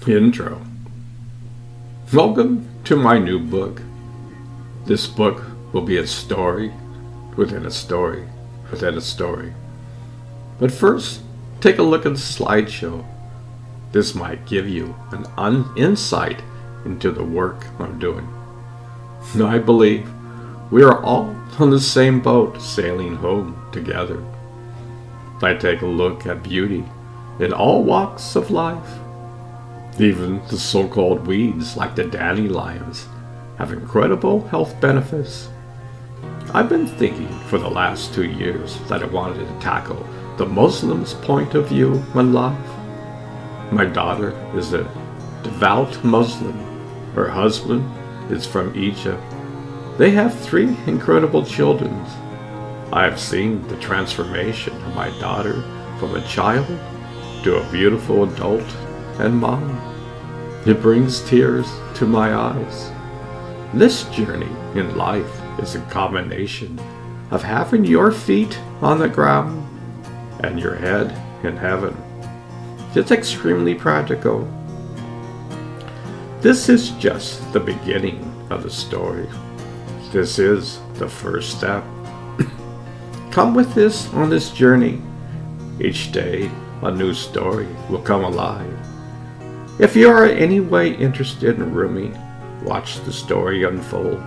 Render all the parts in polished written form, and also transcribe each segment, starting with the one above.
Intro. Welcome to my new book. This book will be a story within a story within a story. But first, take a look at the slideshow. This might give you an insight into the work I'm doing. I believe we are all on the same boat sailing home together. I take a look at beauty in all walks of life. Even the so-called weeds like the dandelions have incredible health benefits. I've been thinking for the last 2 years that I wanted to tackle the Muslim's point of view on life. My daughter is a devout Muslim. Her husband is from Egypt. They have 3 incredible children. I have seen the transformation of my daughter from a child to a beautiful adult and mom. It brings tears to my eyes. This journey in life is a combination of having your feet on the ground and your head in heaven. It's extremely practical. This is just the beginning of the story. This is the first step. Come with us on this journey. Each day, a new story will come alive. If you are in any way interested in Rumi, watch the story unfold.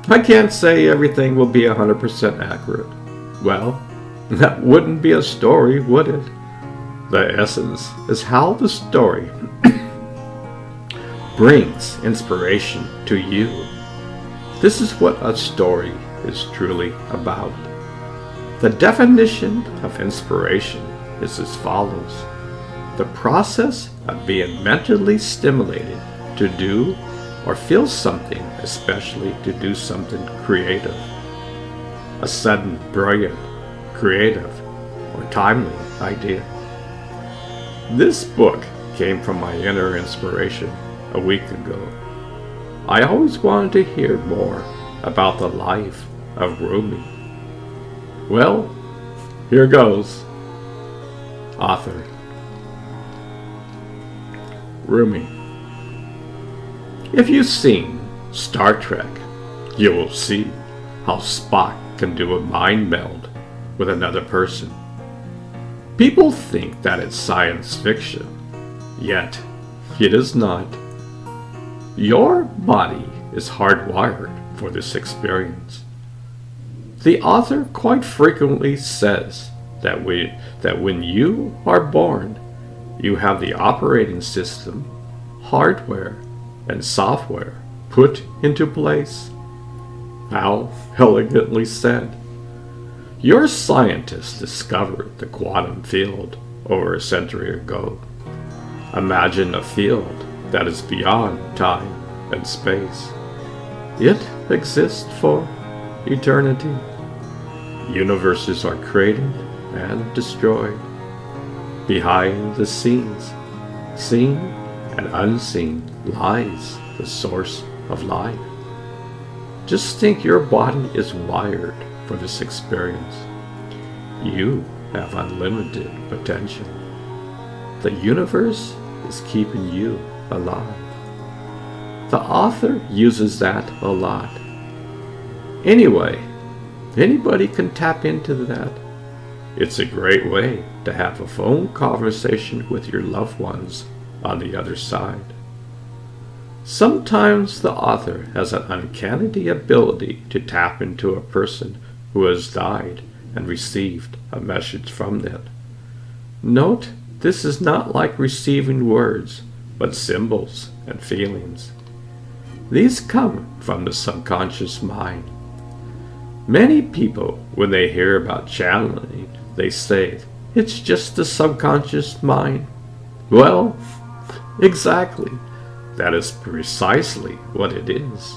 I can't say everything will be 100% accurate. Well, that wouldn't be a story, would it? The essence is how the story brings inspiration to you. This is what a story is truly about. The definition of inspiration is as follows: the process of being mentally stimulated to do or feel something, especially to do something creative. A sudden, brilliant, creative, or timely idea. This book came from my inner inspiration a week ago. I always wanted to hear more about the life of Rumi. Well, here goes. Author Rumi. If you've seen Star Trek, you will see how Spock can do a mind meld with another person. People think that it's science fiction, yet it is not. Your body is hardwired for this experience. The author quite frequently says that when you are born, you have the operating system, hardware, and software put into place. How elegantly said. Your scientists discovered the quantum field over a century ago. Imagine a field that is beyond time and space. It exists for eternity. Universes are created and destroyed. Behind the scenes, seen and unseen, lies the source of life. Just think your body is wired for this experience. You have unlimited potential. The universe is keeping you alive. The author uses that a lot. Anyway, anybody can tap into that. It's a great way to have a phone conversation with your loved ones on the other side. Sometimes the author has an uncanny ability to tap into a person who has died and received a message from them. Note, this is not like receiving words, but symbols and feelings. These come from the subconscious mind. Many people, when they hear about channeling, they say, it's just the subconscious mind. Well, exactly. That is precisely what it is.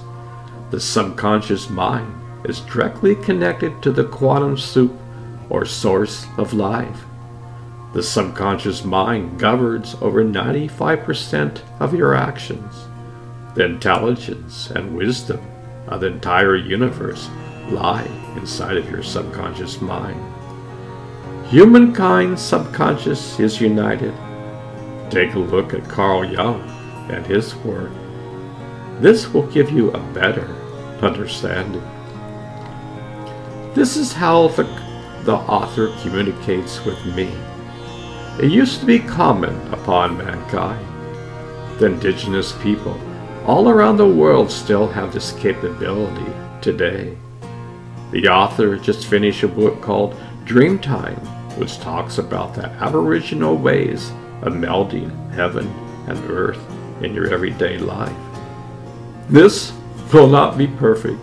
The subconscious mind is directly connected to the quantum soup or source of life. The subconscious mind governs over 95% of your actions. The intelligence and wisdom of the entire universe lie inside of your subconscious mind. Humankind's subconscious is united. Take a look at Carl Jung and his work. This will give you a better understanding. This is how the author communicates with me. It used to be common upon mankind. The indigenous people all around the world still have this capability today. The author just finished a book called Dreamtime, which talks about the aboriginal ways of melding heaven and earth in your everyday life. This will not be perfect.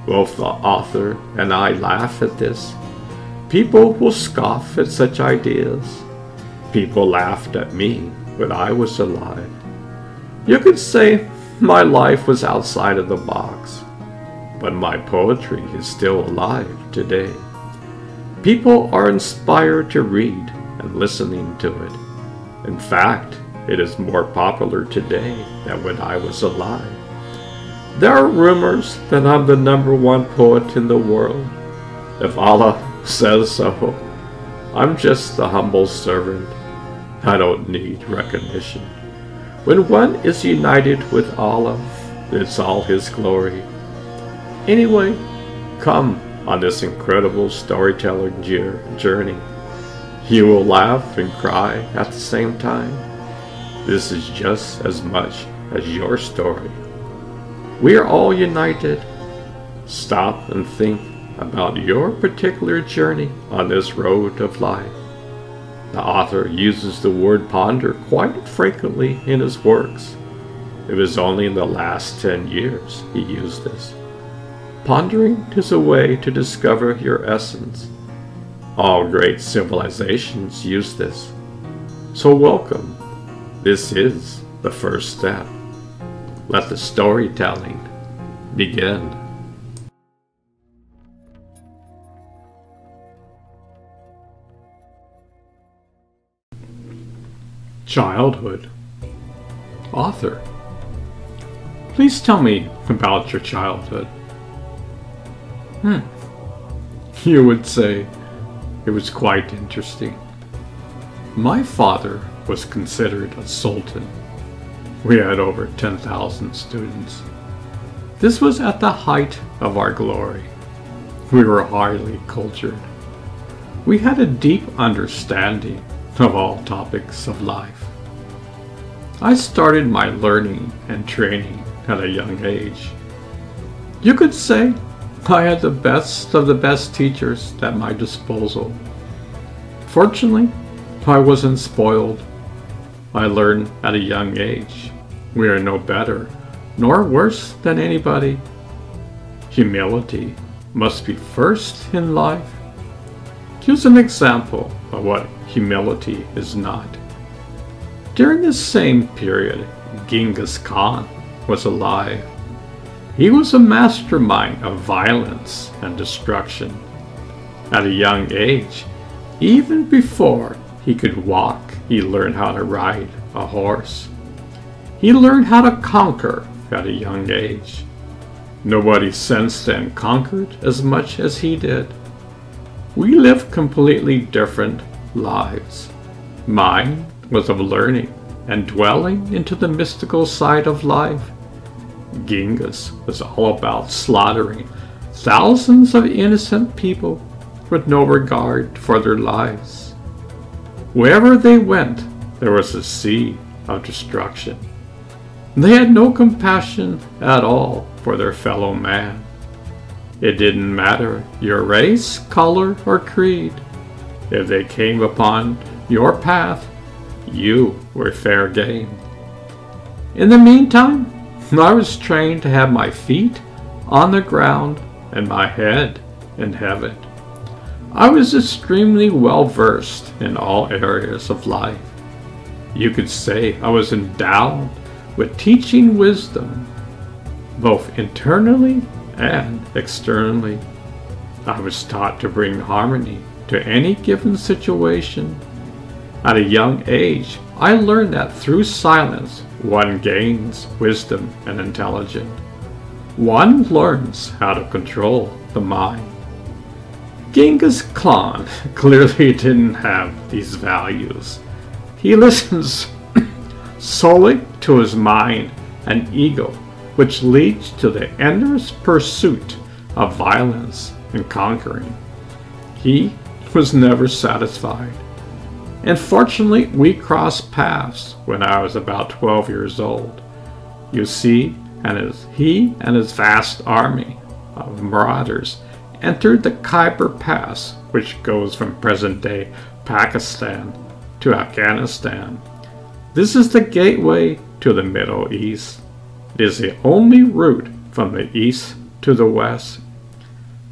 Both the author and I laugh at this. People will scoff at such ideas. People laughed at me when I was alive. You could say my life was outside of the box, but my poetry is still alive today. People are inspired to read and listening to it. In fact, it is more popular today than when I was alive. There are rumors that I'm the #1 poet in the world. If Allah says so, I'm just a humble servant. I don't need recognition. When one is united with Allah, it's all His glory. Anyway, come on this incredible storytelling journey. You will laugh and cry at the same time. This is just as much as your story. We are all united. Stop and think about your particular journey on this road of life. The author uses the word ponder quite frequently in his works. It was only in the last 10 years he used this. Pondering is a way to discover your essence. All great civilizations use this. So welcome. This is the first step. Let the storytelling begin. Childhood. Author. Please tell me about your childhood. You would say it was quite interesting. My father was considered a sultan. We had over 10,000 students. This was at the height of our glory. We were highly cultured. We had a deep understanding of all topics of life. I started my learning and training at a young age. You could say I had the best of the best teachers at my disposal. Fortunately, I wasn't spoiled. I learned at a young age. We are no better nor worse than anybody. Humility must be first in life. Here's an example of what humility is not. During this same period, Genghis Khan was alive. He was a mastermind of violence and destruction. At a young age, even before he could walk, he learned how to ride a horse. He learned how to conquer at a young age. Nobody since then conquered as much as he did. We lived completely different lives. Mine was of learning and dwelling into the mystical side of life. Genghis was all about slaughtering thousands of innocent people with no regard for their lives. Wherever they went, there was a sea of destruction. They had no compassion at all for their fellow man. It didn't matter your race, color, or creed. If they came upon your path, you were fair game. In the meantime, I was trained to have my feet on the ground and my head in heaven. I was extremely well versed in all areas of life. You could say I was endowed with teaching wisdom, both internally and externally. I was taught to bring harmony to any given situation. At a young age, I learned that through silence, one gains wisdom and intelligence. One learns how to control the mind. Genghis Khan clearly didn't have these values. He listens solely to his mind and ego, which leads to the endless pursuit of violence and conquering. He was never satisfied. Unfortunately, we crossed paths when I was about 12 years old. You see, he and his vast army of marauders entered the Khyber Pass, which goes from present-day Pakistan to Afghanistan. This is the gateway to the Middle East. It is the only route from the east to the west.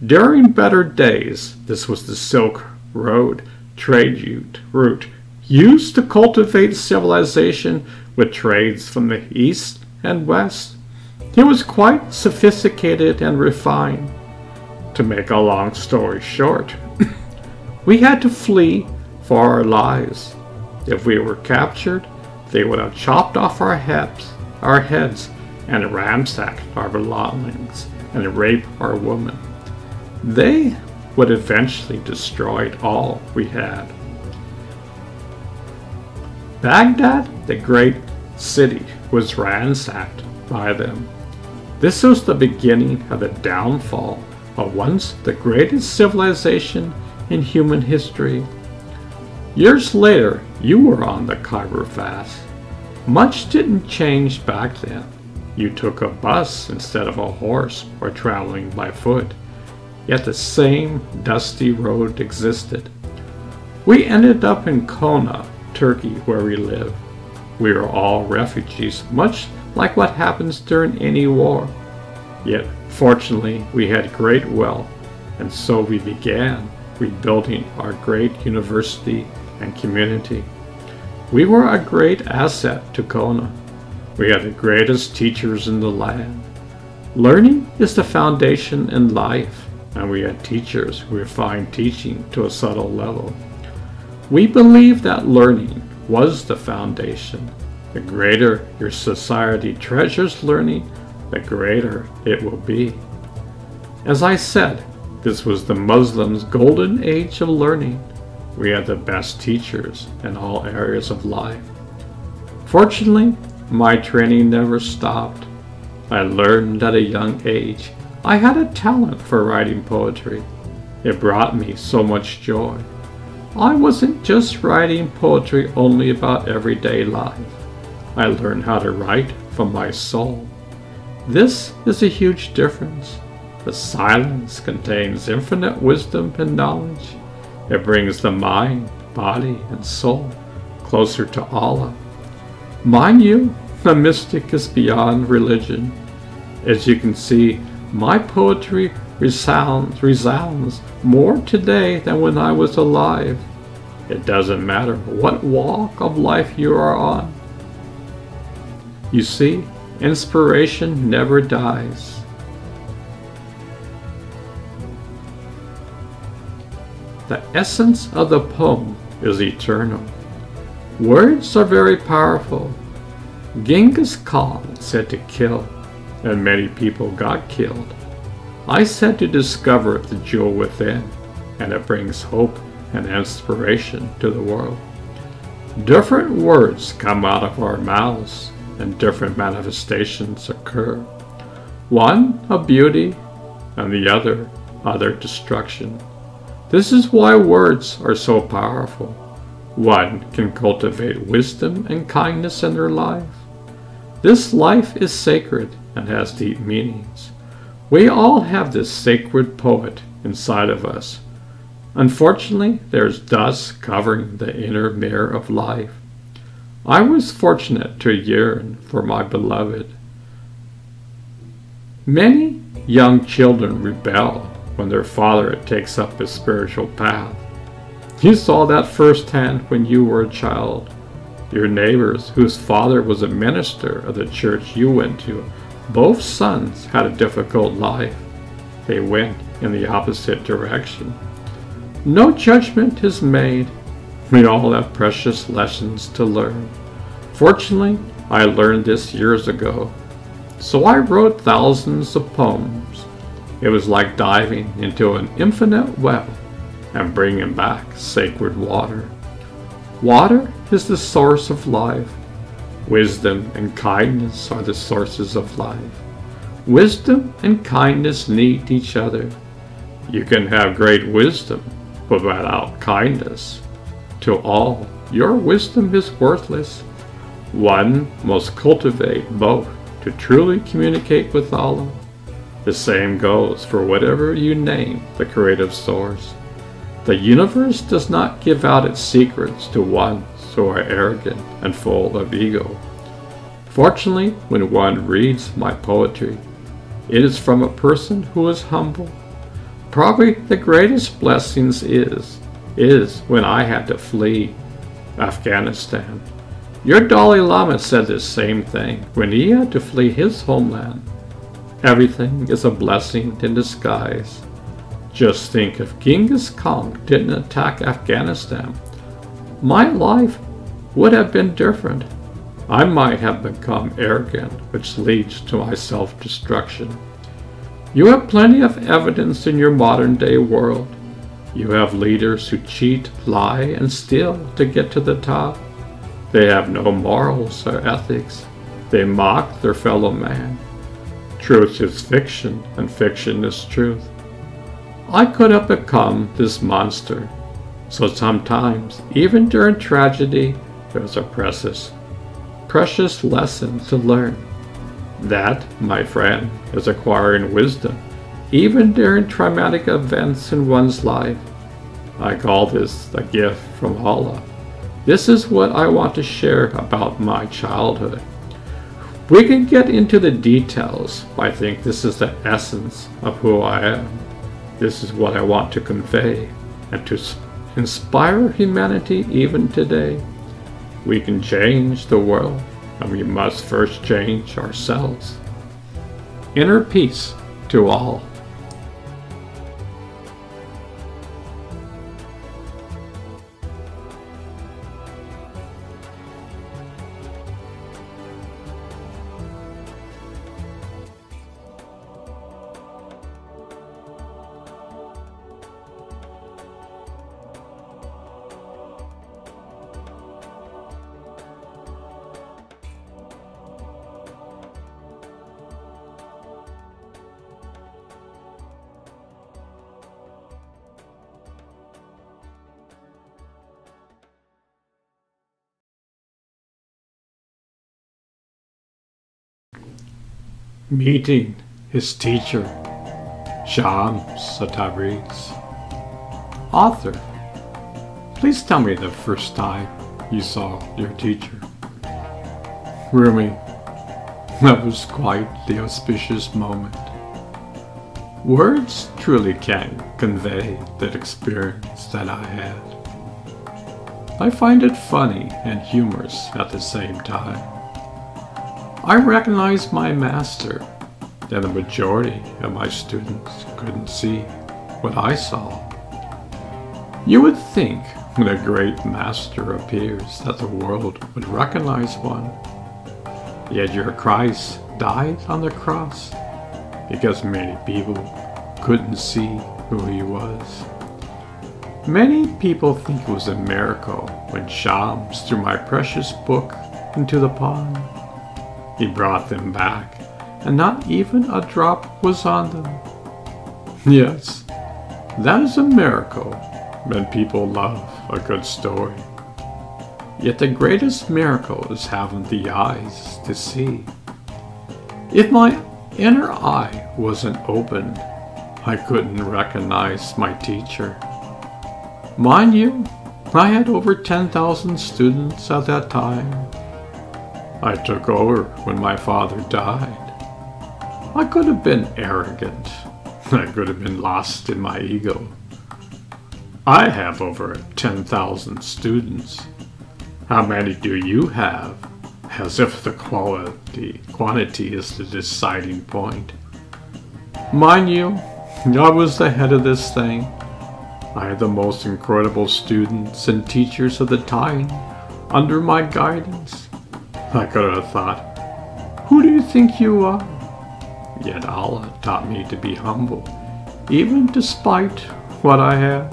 During better days, this was the Silk Road trade route used to cultivate civilization with trades from the east and west. It was quite sophisticated and refined. To make a long story short, we had to flee for our lives. If we were captured, they would have chopped off our heads and ransacked our belongings and raped our women. They would eventually destroy all we had. Baghdad, the great city, was ransacked by them. This was the beginning of the downfall of once the greatest civilization in human history. Years later, you were on the Khyber Pass. Much didn't change back then. You took a bus instead of a horse or traveling by foot. Yet the same dusty road existed. We ended up in Kona, Turkey, where we live. We are all refugees, much like what happens during any war. Yet, fortunately, we had great wealth, and so we began rebuilding our great university and community. We were a great asset to Kona. We had the greatest teachers in the land. Learning is the foundation in life, and we had teachers who refined teaching to a subtle level. We believe that learning was the foundation. The greater your society treasures learning, the greater it will be. As I said, this was the Muslims' golden age of learning. We had the best teachers in all areas of life. Fortunately, my training never stopped. I learned at a young age I had a talent for writing poetry. It brought me so much joy. I wasn't just writing poetry only about everyday life. I learned how to write from my soul. This is a huge difference. The silence contains infinite wisdom and knowledge. It brings the mind, body, and soul closer to Allah. Mind you, the mystic is beyond religion. As you can see, my poetry resounds more today than when I was alive. It doesn't matter what walk of life you are on. You see, inspiration never dies. The essence of the poem is eternal. Words are very powerful. Genghis Khan said to kill, and many people got killed. I said to discover the jewel within, and it brings hope and inspiration to the world. Different words come out of our mouths, and different manifestations occur. One of beauty, and the other destruction. This is why words are so powerful. One can cultivate wisdom and kindness in their life. This life is sacred and has deep meanings. We all have this sacred poet inside of us. Unfortunately, there's dust covering the inner mirror of life. I was fortunate to yearn for my beloved. Many young children rebel when their father takes up his spiritual path. You saw that firsthand when you were a child. Your neighbors, whose father was a minister of the church you went to, both sons had a difficult life. They went in the opposite direction. No judgment is made. We all have precious lessons to learn. Fortunately, I learned this years ago. So I wrote thousands of poems. It was like diving into an infinite well and bringing back sacred water. Water is the source of life. Wisdom and kindness are the sources of life. Wisdom and kindness need each other. You can have great wisdom, but without kindness to all, your wisdom is worthless. One must cultivate both to truly communicate with Allah. The same goes for whatever you name the creative source. The universe does not give out its secrets to ones who are arrogant and full of ego. Fortunately, when one reads my poetry, it is from a person who is humble. Probably the greatest blessings is when I had to flee Afghanistan. Your Dalai Lama said the same thing when he had to flee his homeland. Everything is a blessing in disguise. Just think if Genghis Khan didn't attack Afghanistan, my life would have been different. I might have become arrogant, which leads to my self-destruction. You have plenty of evidence in your modern-day world. You have leaders who cheat, lie, and steal to get to the top. They have no morals or ethics. They mock their fellow man. Truth is fiction, and fiction is truth. I could have become this monster. So sometimes, even during tragedy, there's a precious lesson to learn. That, my friend, is acquiring wisdom, even during traumatic events in one's life. I call this a gift from Allah. This is what I want to share about my childhood. We can get into the details, but I think this is the essence of who I am. This is what I want to convey and to inspire humanity even today. We can change the world, and we must first change ourselves. Inner peace to all. Meeting his teacher, Shams Tabriz. Author, please tell me the first time you saw your teacher. Rumi, that was quite the auspicious moment. Words truly can't convey that experience that I had. I find it funny and humorous at the same time. I recognized my master, and the majority of my students couldn't see what I saw. You would think when a great master appears that the world would recognize one. Yet your Christ died on the cross because many people couldn't see who he was. Many people think it was a miracle when Shams threw my precious book into the pond. He brought them back, and not even a drop was on them. Yes, that is a miracle when people love a good story. Yet the greatest miracle is having the eyes to see. If my inner eye wasn't open, I couldn't recognize my teacher. Mind you, I had over 10,000 students at that time. I took over when my father died. I could have been arrogant. I could have been lost in my ego. I have over 10,000 students. How many do you have? As if the quantity is the deciding point. Mind you, I was the head of this thing. I had the most incredible students and teachers of the time under my guidance. I could have thought, who do you think you are? Yet Allah taught me to be humble, even despite what I had.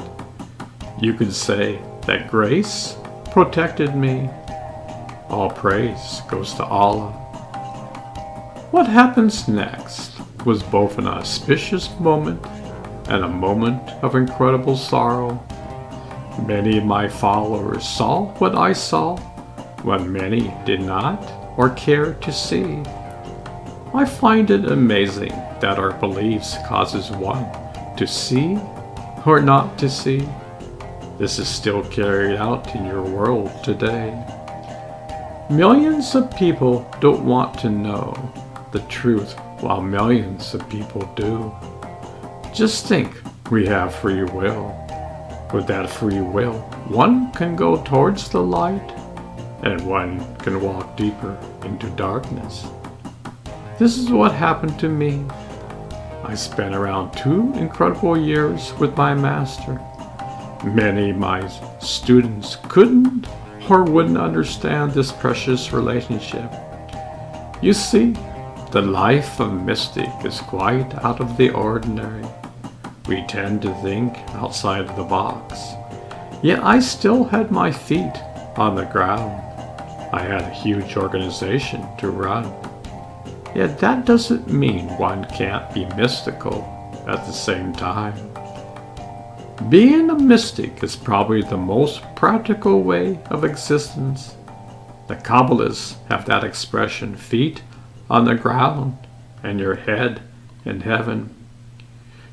You could say that grace protected me. All praise goes to Allah. What happens next was both an auspicious moment and a moment of incredible sorrow. Many of my followers saw what I saw, when many did not or cared to see. I find it amazing that our beliefs causes one to see or not to see. This is still carried out in your world today. Millions of people don't want to know the truth, while millions of people do. Just think, we have free will. With that free will, one can go towards the light, and one can walk deeper into darkness. This is what happened to me. I spent around 2 incredible years with my master. Many of my students couldn't or wouldn't understand this precious relationship. You see, the life of mystic is quite out of the ordinary. We tend to think outside of the box. Yet I still had my feet on the ground. I had a huge organization to run. Yet that doesn't mean one can't be mystical at the same time. Being a mystic is probably the most practical way of existence. The Kabbalists have that expression, feet on the ground and your head in heaven.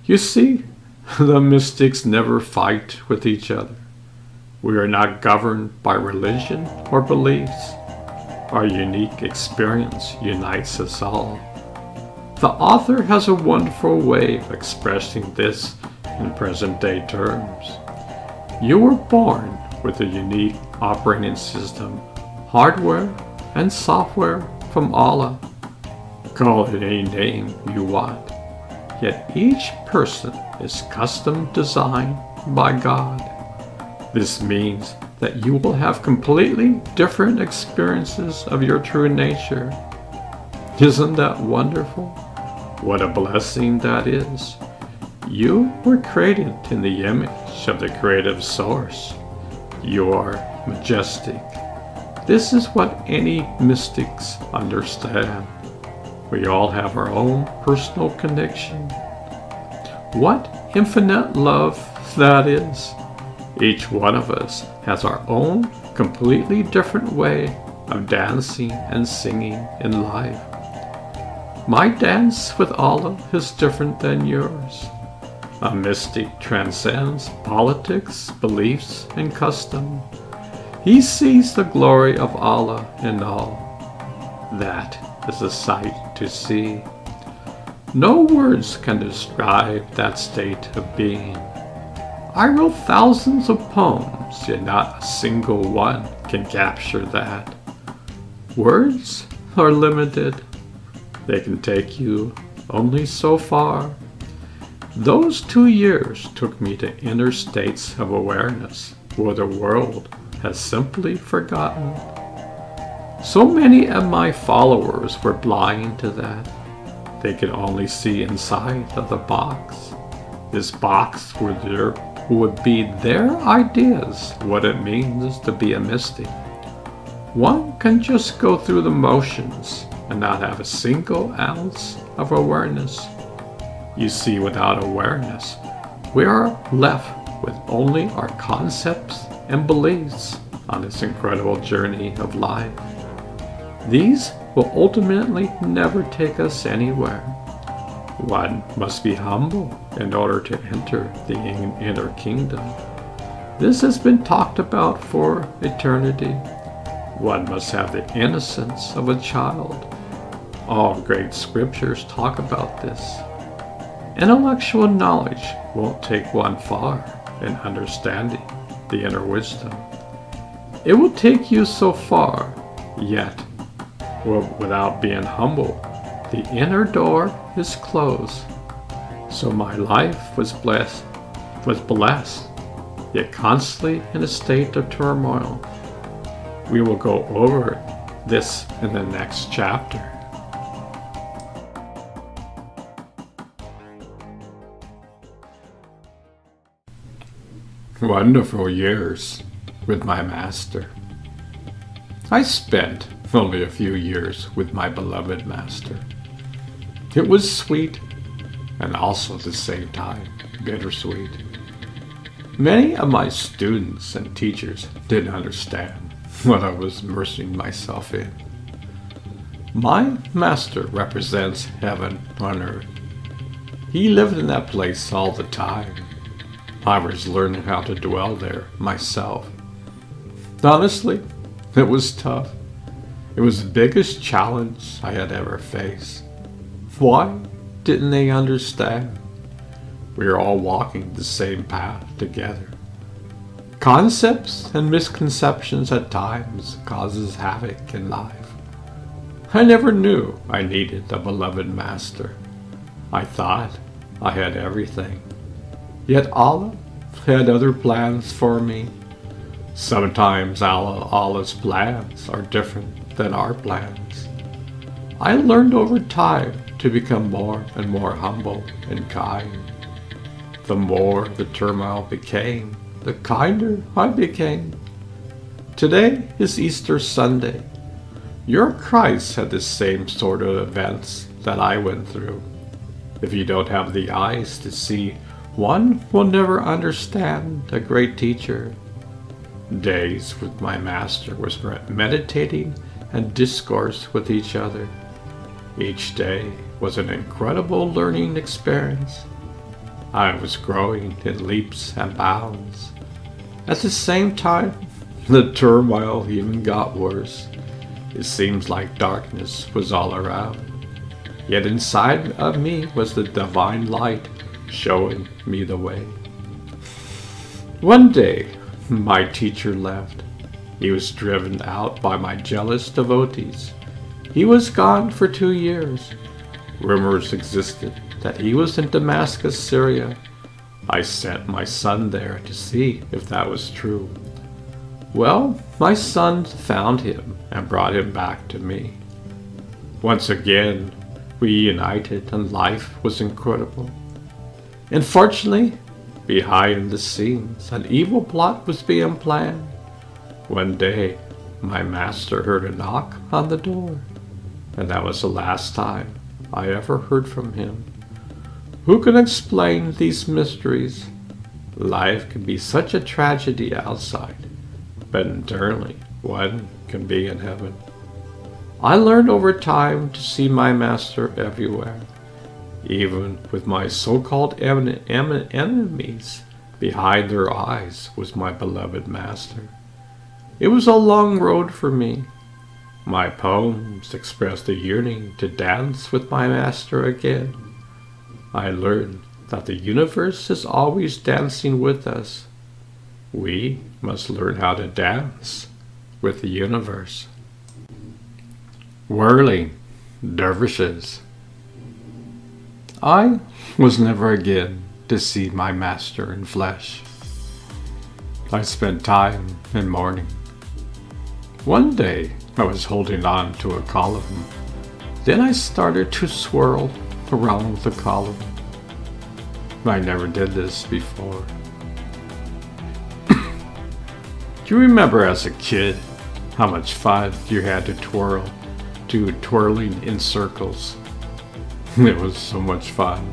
You see, the mystics never fight with each other. We are not governed by religion or beliefs. Our unique experience unites us all. The author has a wonderful way of expressing this in present-day terms. You were born with a unique operating system, hardware and software from Allah. Call it any name you want. Yet each person is custom designed by God. This means that you will have completely different experiences of your true nature. Isn't that wonderful? What a blessing that is. You were created in the image of the creative source. You are majestic. This is what any mystics understand. We all have our own personal connection. What infinite love that is. Each one of us has our own completely different way of dancing and singing in life. My dance with Allah is different than yours. A mystic transcends politics, beliefs, and custom. He sees the glory of Allah in all. That is a sight to see. No words can describe that state of being. I wrote thousands of poems, yet not a single one can capture that. Words are limited. They can take you only so far. Those 2 years took me to inner states of awareness where the world has simply forgotten. So many of my followers were blind to that. They could only see inside of the box. This box would be their ideas what it means to be a mystic. One can just go through the motions and not have a single ounce of awareness. You see, without awareness, we are left with only our concepts and beliefs on this incredible journey of life. These will ultimately never take us anywhere. One must be humble in order to enter the inner kingdom. This has been talked about for eternity. One must have the innocence of a child. All great scriptures talk about this. Intellectual knowledge won't take one far in understanding the inner wisdom. It will take you so far, yet without being humble, the inner door is closed. So my life was blessed, yet constantly in a state of turmoil. We will go over this in the next chapter. Wonderful years with my master. I spent only a few years with my beloved master. It was sweet and also at the same time bittersweet. Many of my students and teachers didn't understand what I was immersing myself in. My master represents heaven on earth. He lived in that place all the time. I was learning how to dwell there myself. Honestly, it was tough. It was the biggest challenge I had ever faced. Why didn't they understand? We are all walking the same path together. Concepts and misconceptions at times causes havoc in life. I never knew I needed a beloved master. I thought I had everything. Yet Allah had other plans for me. Sometimes Allah's plans are different than our plans. I learned over time to become more and more humble and kind. The more the turmoil became, the kinder I became. Today is Easter Sunday. Your Christ had the same sort of events that I went through. If you don't have the eyes to see, one will never understand a great teacher. Days with my master was meditating and discourse with each other. Each day was an incredible learning experience. I was growing in leaps and bounds. At the same time, the turmoil even got worse. It seems like darkness was all around. Yet inside of me was the divine light showing me the way. One day, my teacher left. He was driven out by my jealous devotees. He was gone for 2 years. Rumors existed that he was in Damascus, Syria. I sent my son there to see if that was true. Well, my son found him and brought him back to me. Once again, we united and life was incredible. Unfortunately, behind the scenes, an evil plot was being planned. One day, my master heard a knock on the door, and that was the last time I ever heard from him. Who can explain these mysteries? Life can be such a tragedy outside, but internally, one can be in heaven. I learned over time to see my master everywhere. Even with my so-called enemies, behind their eyes was my beloved master. It was a long road for me. My poems expressed a yearning to dance with my master again. I learned that the universe is always dancing with us. We must learn how to dance with the universe. Whirling dervishes. I was never again to see my master in flesh. I spent time in mourning. One day I was holding on to a column. Then I started to swirl around the column. I never did this before. Do you remember as a kid how much fun you had to twirling in circles? It was so much fun.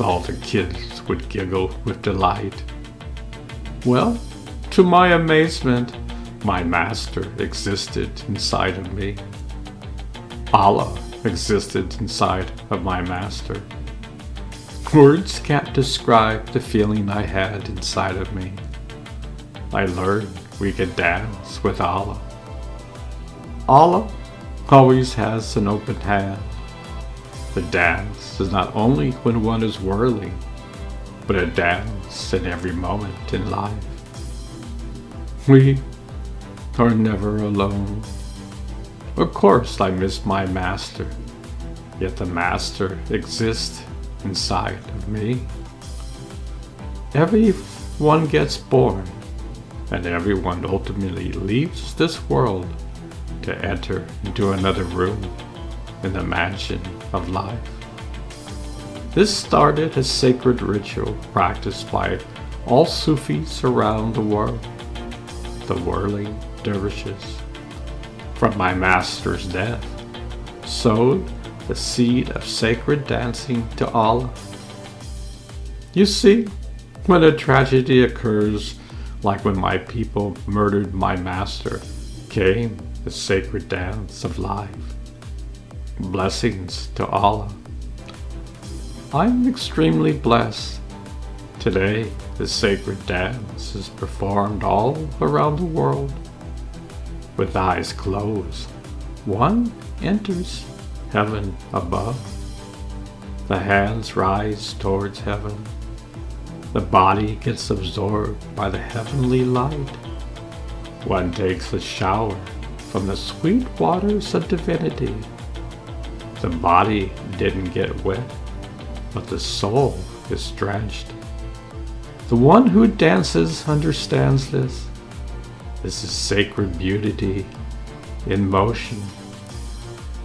All the kids would giggle with delight. Well, to my amazement, my master existed inside of me. Allah existed inside of my master. Words can't describe the feeling I had inside of me. I learned we could dance with Allah. Allah always has an open hand. The dance is not only when one is whirling, but a dance in every moment in life. We are never alone. Of course I miss my master, yet the master exists inside of me. Everyone gets born, and everyone ultimately leaves this world to enter into another room in the mansion of life. This started a sacred ritual practiced by all Sufis around the world, the whirling dervishes. from my master's death, sowed the seed of sacred dancing to Allah. You see, when a tragedy occurs, like when my people murdered my master, came the sacred dance of life. Blessings to Allah. I'm extremely blessed. Today, the sacred dance is performed all around the world. With eyes closed, one enters heaven above. The hands rise towards heaven. The body gets absorbed by the heavenly light. One takes a shower from the sweet waters of divinity. The body didn't get wet, but the soul is drenched. The one who dances understands this. This is sacred beauty in motion.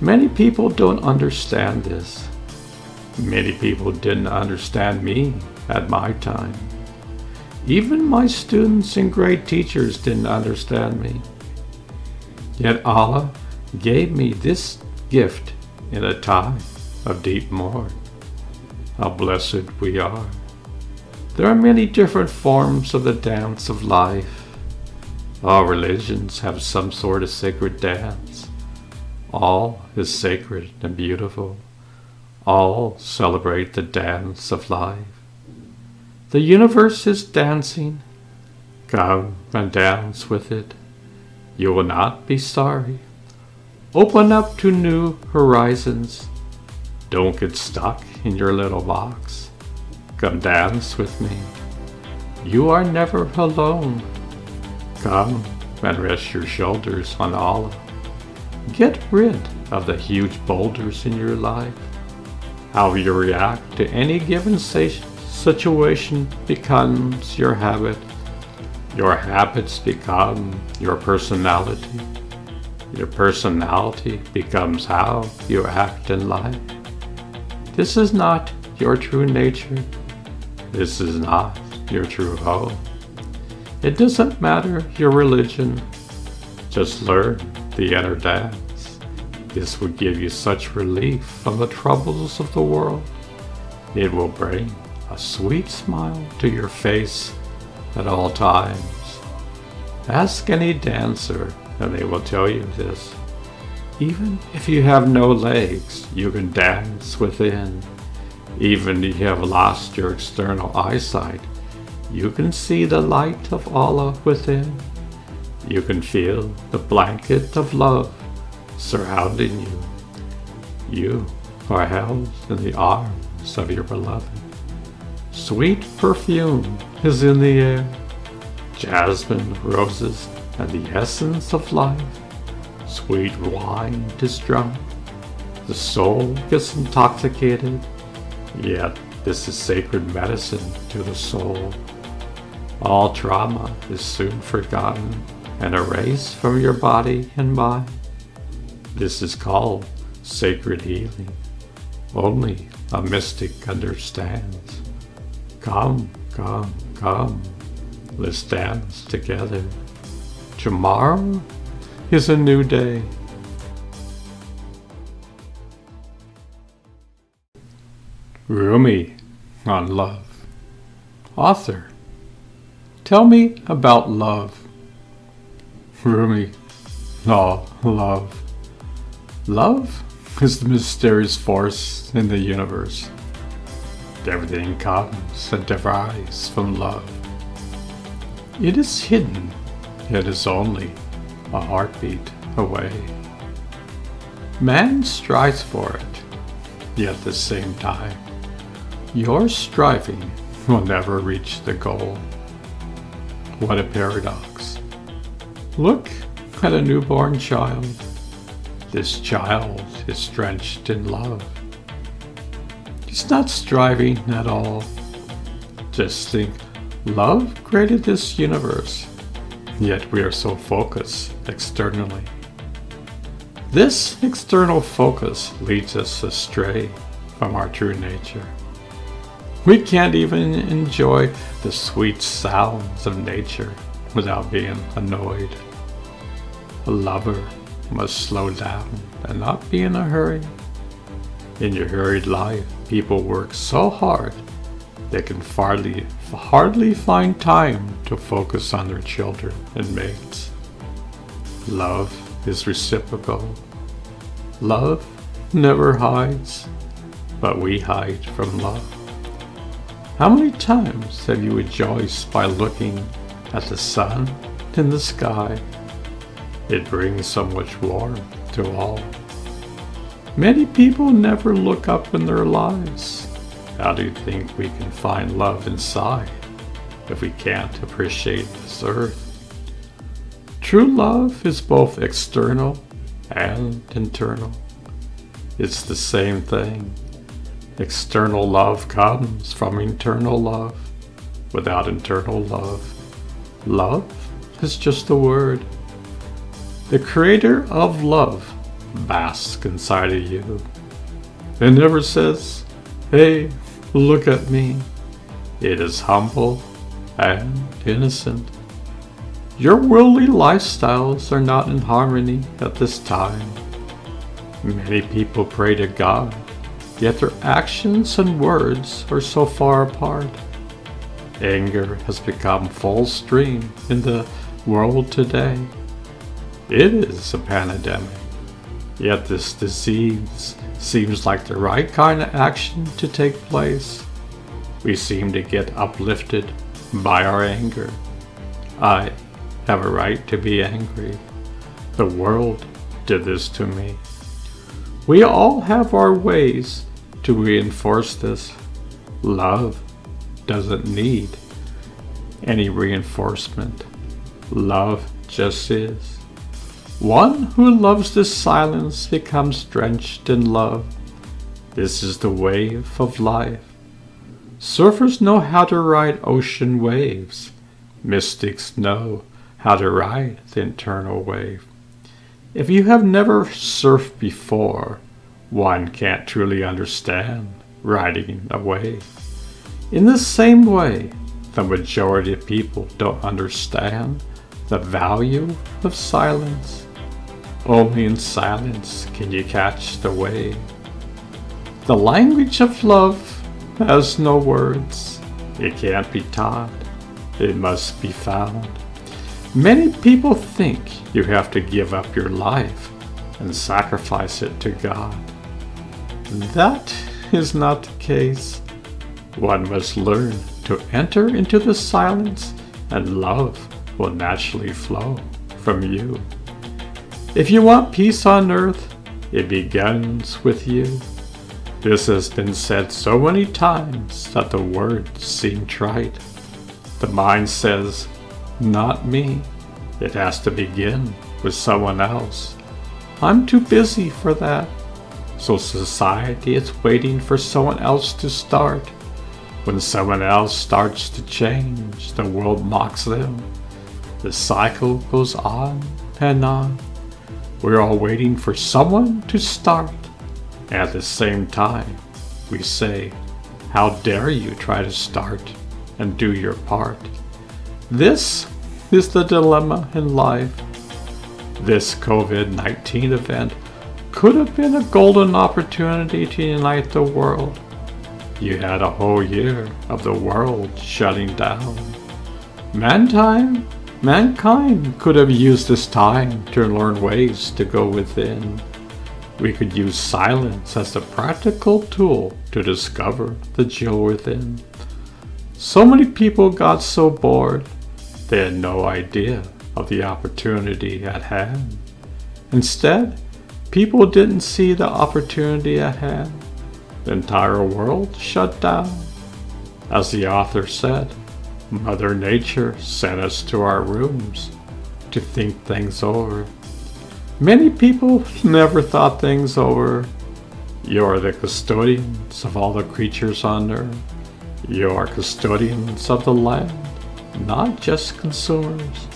Many people don't understand this. Many people didn't understand me at my time. Even my students and great teachers didn't understand me. Yet Allah gave me this gift in a time of deep mourning. How blessed we are. There are many different forms of the dance of life. All religions have some sort of sacred dance. All is sacred and beautiful. All celebrate the dance of life. The universe is dancing. Come and dance with it. You will not be sorry. Open up to new horizons. Don't get stuck in your little box. Come dance with me. You are never alone. Come and rest your shoulders on Allah. Get rid of the huge boulders in your life. How you react to any given situation becomes your habit. Your habits become your personality. Your personality becomes how you act in life. This is not your true nature. This is not your true home. It doesn't matter your religion. Just learn the inner dance. This will give you such relief from the troubles of the world. It will bring a sweet smile to your face at all times. Ask any dancer and they will tell you this. Even if you have no legs, you can dance within. Even if you have lost your external eyesight, you can see the light of Allah within. You can feel the blanket of love surrounding you. You are held in the arms of your beloved. Sweet perfume is in the air. Jasmine, roses, and the essence of life. Sweet wine is drunk. The soul gets intoxicated. Yet this is sacred medicine to the soul. All trauma is soon forgotten and erased from your body and mind. This is called sacred healing. Only a mystic understands. Come, come, come. Let's dance together. Tomorrow is a new day. Rumi on love. Author. Tell me about love. Rumi. Oh, love. Love is the mysterious force in the universe. Everything comes and derives from love. It is hidden. It is only a heartbeat away. Man strives for it, yet at the same time, your striving will never reach the goal. What a paradox. Look at a newborn child. This child is drenched in love. He's not striving at all. Just think, love created this universe, yet we are so focused externally. This external focus leads us astray from our true nature. We can't even enjoy the sweet sounds of nature without being annoyed. A lover must slow down and not be in a hurry. In your hurried life, people work so hard they can hardly find time to focus on their children and mates. Love is reciprocal. Love never hides, but we hide from love. How many times have you rejoiced by looking at the sun in the sky? It brings so much warmth to all. Many people never look up in their lives. How do you think we can find love inside if we can't appreciate this earth? True love is both external and internal. It's the same thing. External love comes from internal love. Without internal love, love is just a word. The creator of love basks inside of you. It never says, "Hey, look at me." It is humble and innocent. Your worldly lifestyles are not in harmony at this time. Many people pray to God, yet their actions and words are so far apart. Anger has become full stream in the world today. It is a pandemic, yet this disease seems like the right kind of action to take place. We seem to get uplifted by our anger. I have a right to be angry. The world did this to me. We all have our ways to reinforce this. Love doesn't need any reinforcement. Love just is. One who loves this silence becomes drenched in love. This is the wave of life. Surfers know how to ride ocean waves. Mystics know how to ride the internal wave. If you have never surfed before, one can't truly understand riding a wave. In the same way, the majority of people don't understand the value of silence. Only in silence can you catch the wave. The language of love has no words. It can't be taught. It must be found. Many people think you have to give up your life and sacrifice it to God. That is not the case. One must learn to enter into the silence, and love will naturally flow from you. If you want peace on earth, it begins with you. This has been said so many times that the words seem trite. The mind says, "Not me." It has to begin with someone else. I'm too busy for that. So society is waiting for someone else to start. When someone else starts to change, the world mocks them. The cycle goes on and on. We're all waiting for someone to start. At the same time, we say, "How dare you try to start and do your part?" This is the dilemma in life. This COVID-19 event could have been a golden opportunity to unite the world. You had a whole year of the world shutting down. Mankind could have used this time to learn ways to go within. We could use silence as a practical tool to discover the jewel within. So many people got so bored, they had no idea of the opportunity at hand. Instead, people didn't see the opportunity at hand. The entire world shut down. As the author said, Mother Nature sent us to our rooms to think things over. Many people never thought things over. You are the custodians of all the creatures on earth. You are custodians of the land, not just consumers.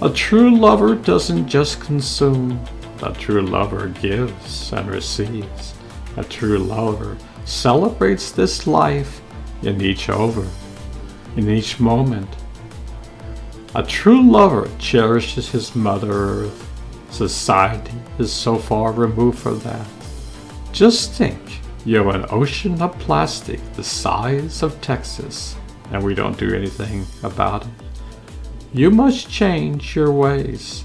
A true lover doesn't just consume. A true lover gives and receives. A true lover celebrates this life in each moment. A true lover cherishes his Mother Earth. Society is so far removed from that. Just think, you have an ocean of plastic the size of Texas, and we don't do anything about it. You must change your ways.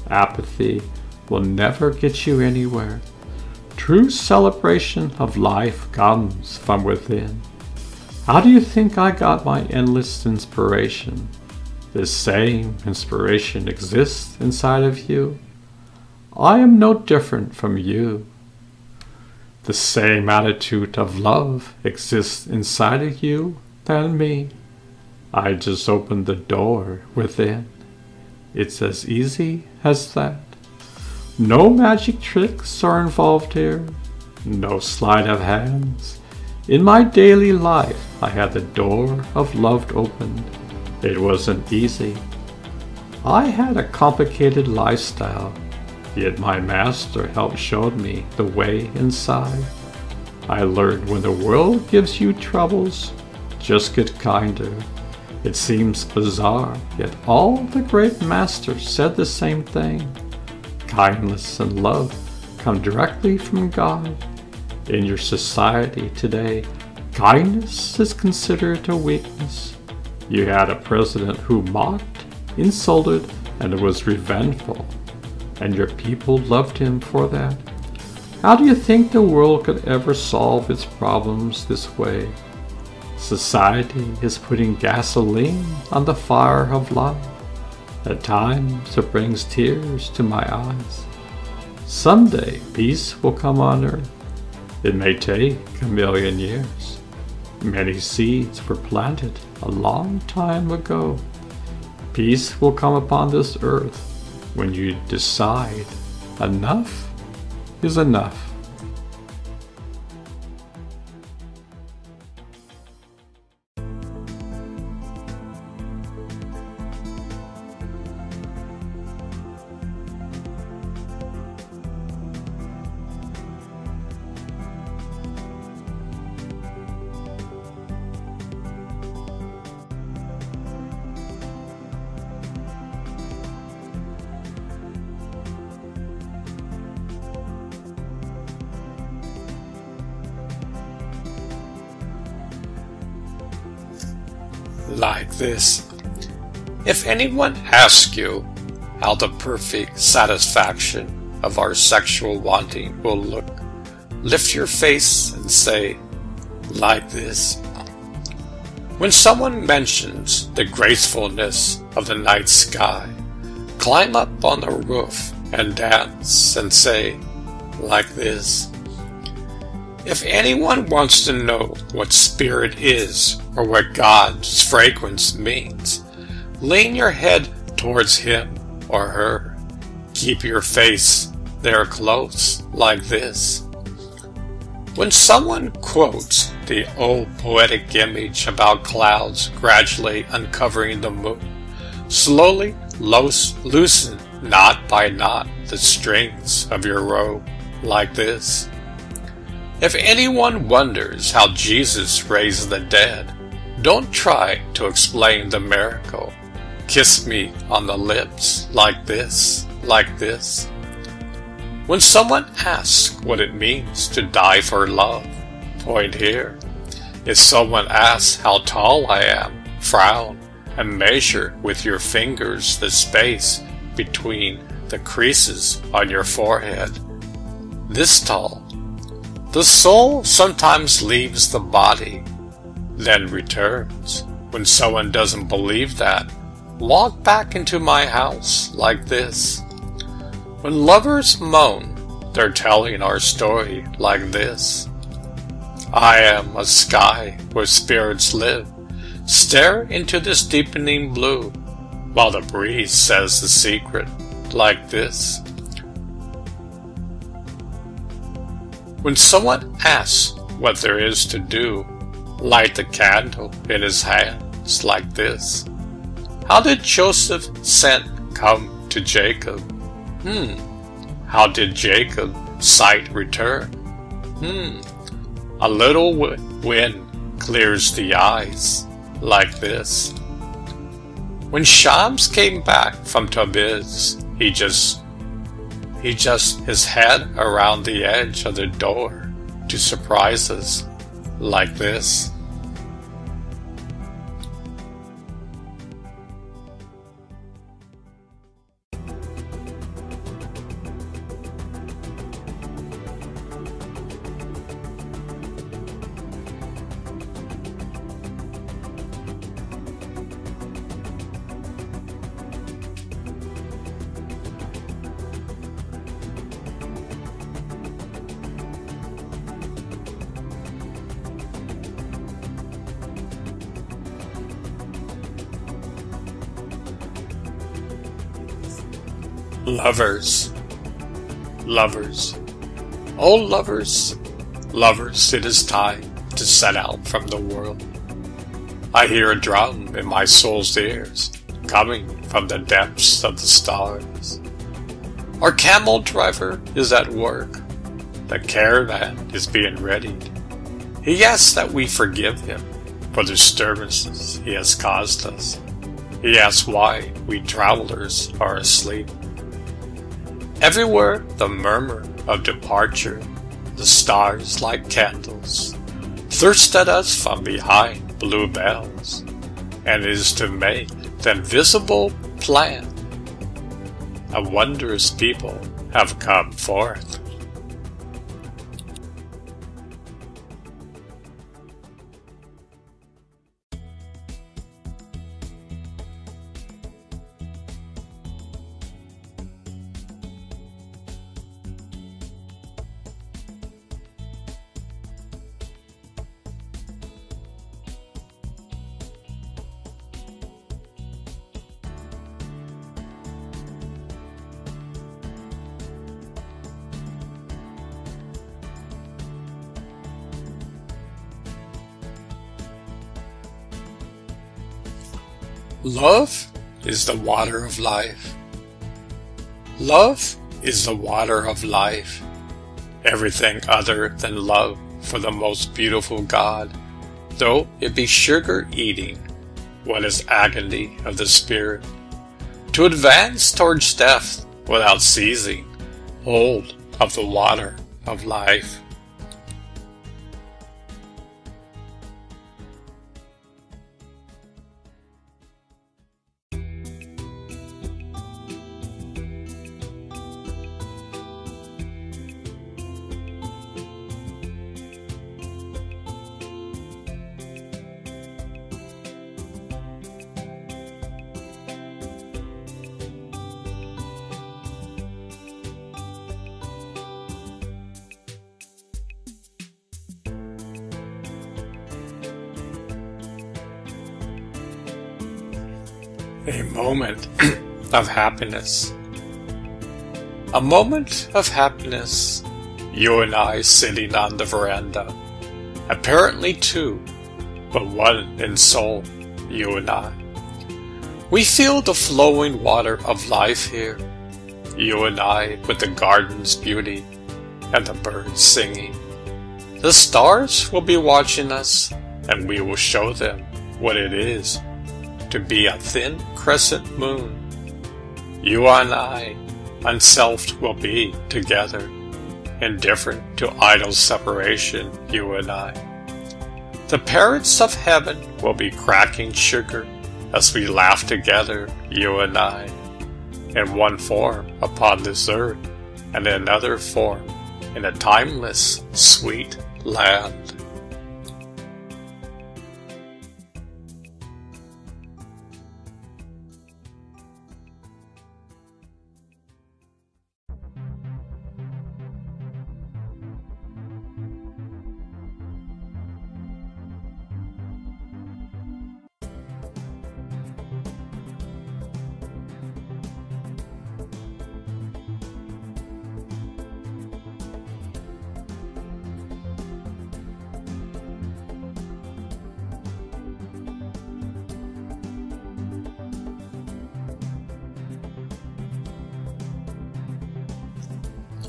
Apathy will never get you anywhere. True celebration of life comes from within. How do you think I got my endless inspiration? This same inspiration exists inside of you. I am no different from you. The same attitude of love exists inside of you than me. I just opened the door within. It's as easy as that. No magic tricks are involved here. No sleight of hands. In my daily life, I had the door of love opened. It wasn't easy. I had a complicated lifestyle, yet my master helped show me the way inside. I learned when the world gives you troubles, just get kinder. It seems bizarre, yet all the great masters said the same thing. Kindness and love come directly from God. In your society today, kindness is considered a weakness. You had a president who mocked, insulted, and was revengeful, and your people loved him for that. How do you think the world could ever solve its problems this way? Society is putting gasoline on the fire of life. At times it brings tears to my eyes. Someday peace will come on earth. It may take 1,000,000 years. Many seeds were planted a long time ago. Peace will come upon this earth when you decide enough is enough. Like this. If anyone asks you how the perfect satisfaction of our sexual wanting will look, lift your face and say, like this. When someone mentions the gracefulness of the night sky, climb up on the roof and dance and say, like this. If anyone wants to know what spirit is or what God's fragrance means, lean your head towards him or her. Keep your face there close, like this. When someone quotes the old poetic image about clouds gradually uncovering the moon, slowly loosen knot by knot the strings of your robe, like this. If anyone wonders how Jesus raised the dead, don't try to explain the miracle. Kiss me on the lips, like this, like this. When someone asks what it means to die for love, point here. If someone asks how tall I am, frown and measure with your fingers the space between the creases on your forehead. This tall. The soul sometimes leaves the body, then returns. When someone doesn't believe that, walk back into my house like this. When lovers moan, they're telling our story like this. I am a sky where spirits live. Stare into this deepening blue, while the breeze says the secret like this. When someone asks what there is to do, light the candle in his hands like this. How did Joseph's scent come to Jacob? How did Jacob's sight return? A little wind clears the eyes like this. When Shams came back from Tabriz, he just He just his head around the edge of the door to surprise us like this. Lovers, lovers, oh lovers, lovers, it is time to set out from the world. I hear a drum in my soul's ears, coming from the depths of the stars. Our camel driver is at work, the caravan is being readied. He asks that we forgive him for the disturbances he has caused us. He asks why we travelers are asleep. Everywhere the murmur of departure, the stars like candles, thirst at us from behind blue bells, and is to make the invisible plan. A wondrous people have come forth. Love is the water of life. Love is the water of life. Everything other than love for the most beautiful God, though it be sugar eating, what is agony of the spirit? To advance towards death without seizing hold of the water of life. A moment of happiness. A moment of happiness. You and I sitting on the veranda. Apparently two, but one in soul, you and I. We feel the flowing water of life here. You and I with the garden's beauty and the birds singing. The stars will be watching us, and we will show them what it is to be a thin crescent moon. You and I, unselfed, will be together, indifferent to idle separation, you and I. The parrots of heaven will be cracking sugar as we laugh together, you and I, in one form upon this earth, and in another form in a timeless, sweet land.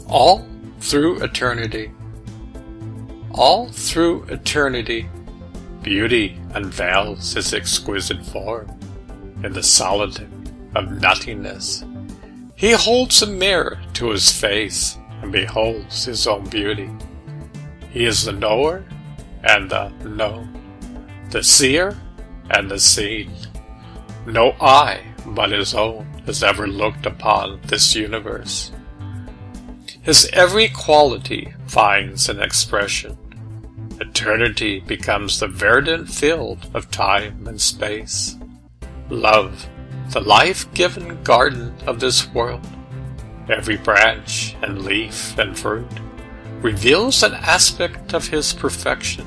All through eternity, beauty unveils its exquisite form in the solitude of nothingness. He holds a mirror to his face and beholds his own beauty. He is the knower and the known, the seer and the seen. No eye but his own has ever looked upon this universe. His every quality finds an expression. Eternity becomes the verdant field of time and space. Love, the life-given garden of this world, every branch and leaf and fruit, reveals an aspect of his perfection.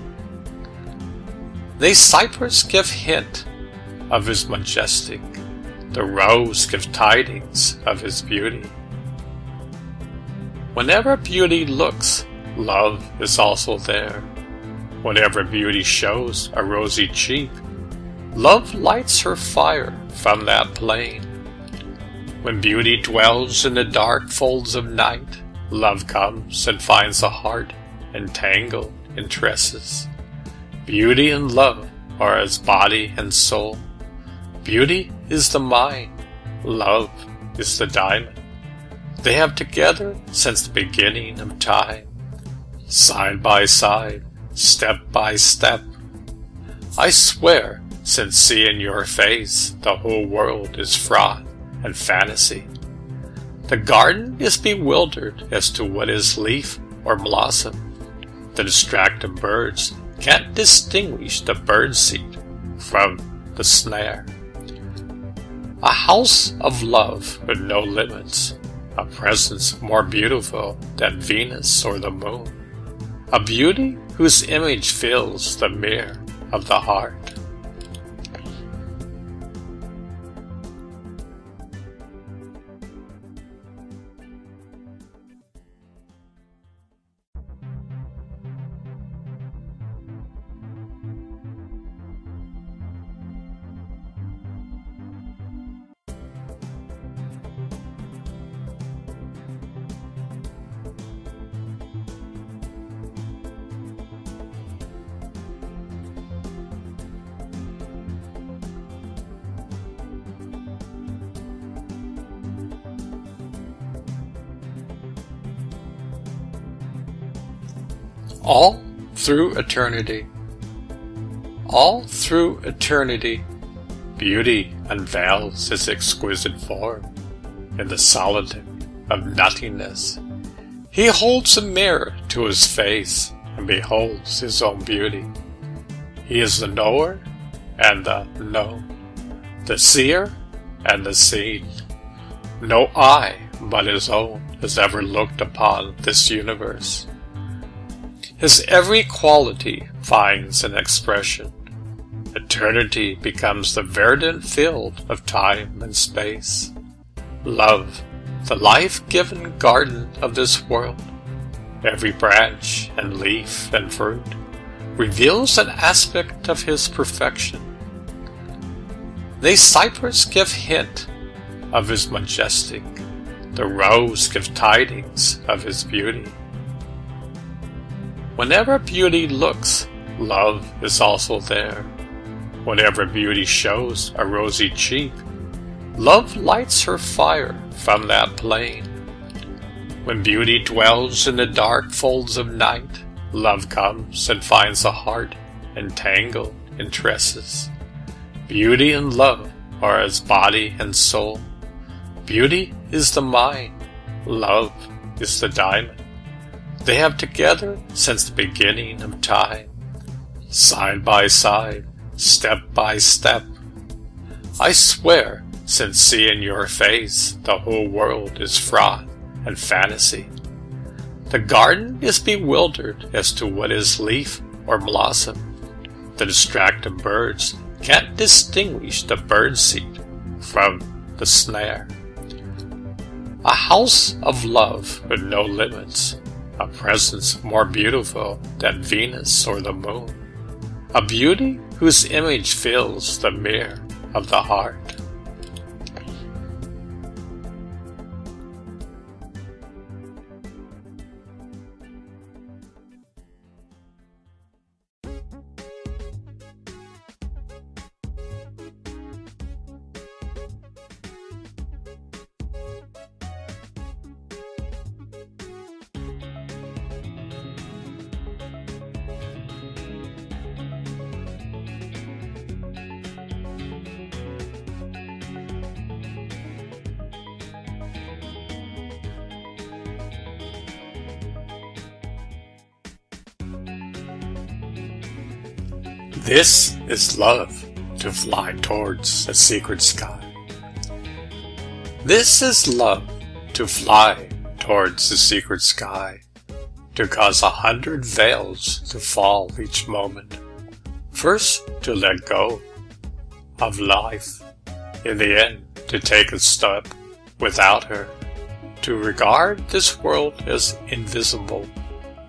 The cypress give hint of his majestic, the rose give tidings of his beauty. Whenever beauty looks, love is also there. Whenever beauty shows a rosy cheek, love lights her fire from that plain. When beauty dwells in the dark folds of night, love comes and finds a heart entangled in tresses. Beauty and love are as body and soul. Beauty is the mind, love is the diamond. They have together since the beginning of time, side by side, step by step. I swear, since seeing your face, the whole world is fraught and fantasy. The garden is bewildered as to what is leaf or blossom. The distracted birds can't distinguish the birdseed from the snare. A house of love with no limits, a presence more beautiful than Venus or the moon, a beauty whose image fills the mirror of the heart. All through eternity. All through eternity, beauty unveils its exquisite form in the solitude of nothingness. He holds a mirror to his face and beholds his own beauty. He is the knower and the known, the seer and the seen. No eye but his own has ever looked upon this universe. His every quality finds an expression. Eternity becomes the verdant field of time and space. Love, the life-given garden of this world, every branch and leaf and fruit, reveals an aspect of his perfection. The cypress give hint of his majestic, the rose give tidings of his beauty. Whenever beauty looks, love is also there. Whenever beauty shows a rosy cheek, love lights her fire from that plain. When beauty dwells in the dark folds of night, love comes and finds a heart entangled in tresses. Beauty and love are as body and soul. Beauty is the mind, love is the diamond. They have together since the beginning of time, side by side, step by step. I swear, since seeing your face, the whole world is fraught and fantasy. The garden is bewildered as to what is leaf or blossom. The distracted birds can't distinguish the birdseed from the snare. A house of love with no limits, a presence more beautiful than Venus or the moon, a beauty whose image fills the mirror of the heart. This is love, to fly towards a secret sky. This is love, to fly towards the secret sky, to cause 100 veils to fall each moment. First, to let go of life, in the end, to take a step without her, to regard this world as invisible,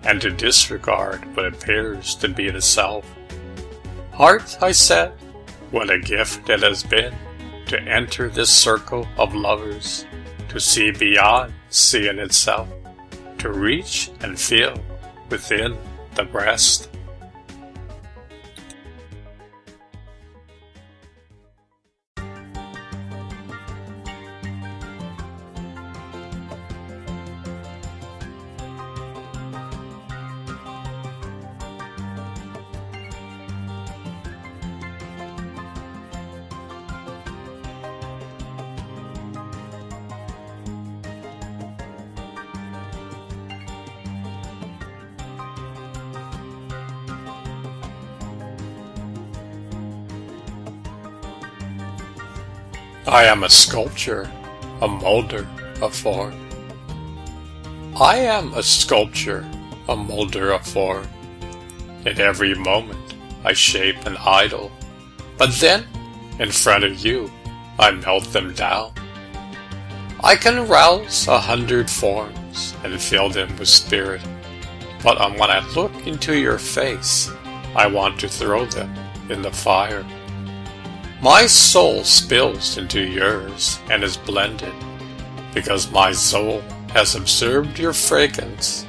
and to disregard what appears to be the self. Heart, I said, what a gift it has been to enter this circle of lovers, to see beyond seeing itself, to reach and feel within the breast. I am a sculpture, a molder of form. I am a sculpture, a molder of form. In every moment I shape an idol, but then, in front of you, I melt them down. I can rouse 100 forms and fill them with spirit, but when I look into your face, I want to throw them in the fire. My soul spills into yours and is blended, because my soul has observed your fragrance.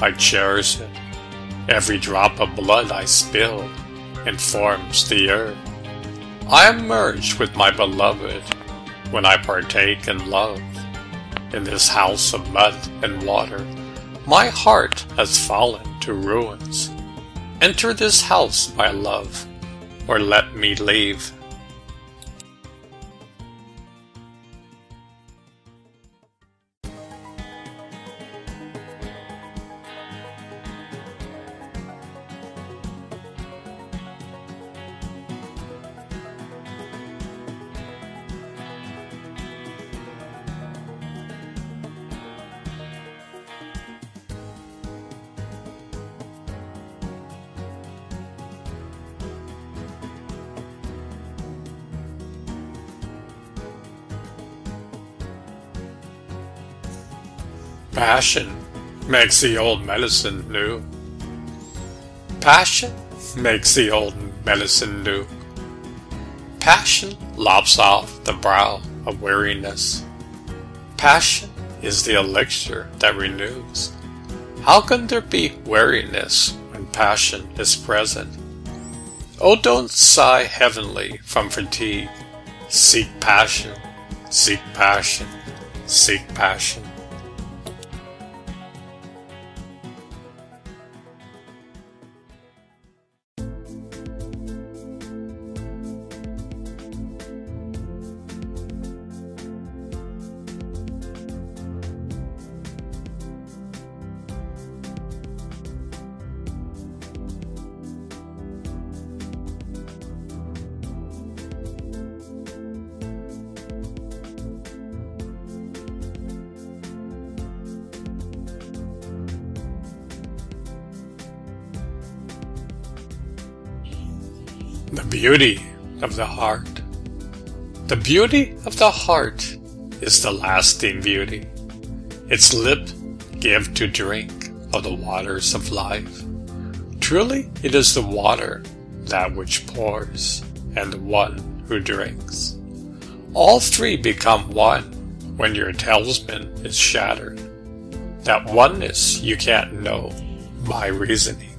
I cherish it. Every drop of blood I spill informs the earth. I am merged with my beloved when I partake in love. In this house of mud and water, my heart has fallen to ruins. Enter this house, my love, or let me leave. Passion makes the old medicine new. Passion makes the old medicine new. Passion lops off the brow of weariness. Passion is the elixir that renews. How can there be weariness when passion is present? Oh, don't sigh heavenly from fatigue. Seek passion, seek passion, seek passion. The beauty of the heart. The beauty of the heart is the lasting beauty. Its lip give to drink of the waters of life. Truly it is the water, that which pours, and the one who drinks. All three become one when your talisman is shattered. That oneness you can't know by reasoning.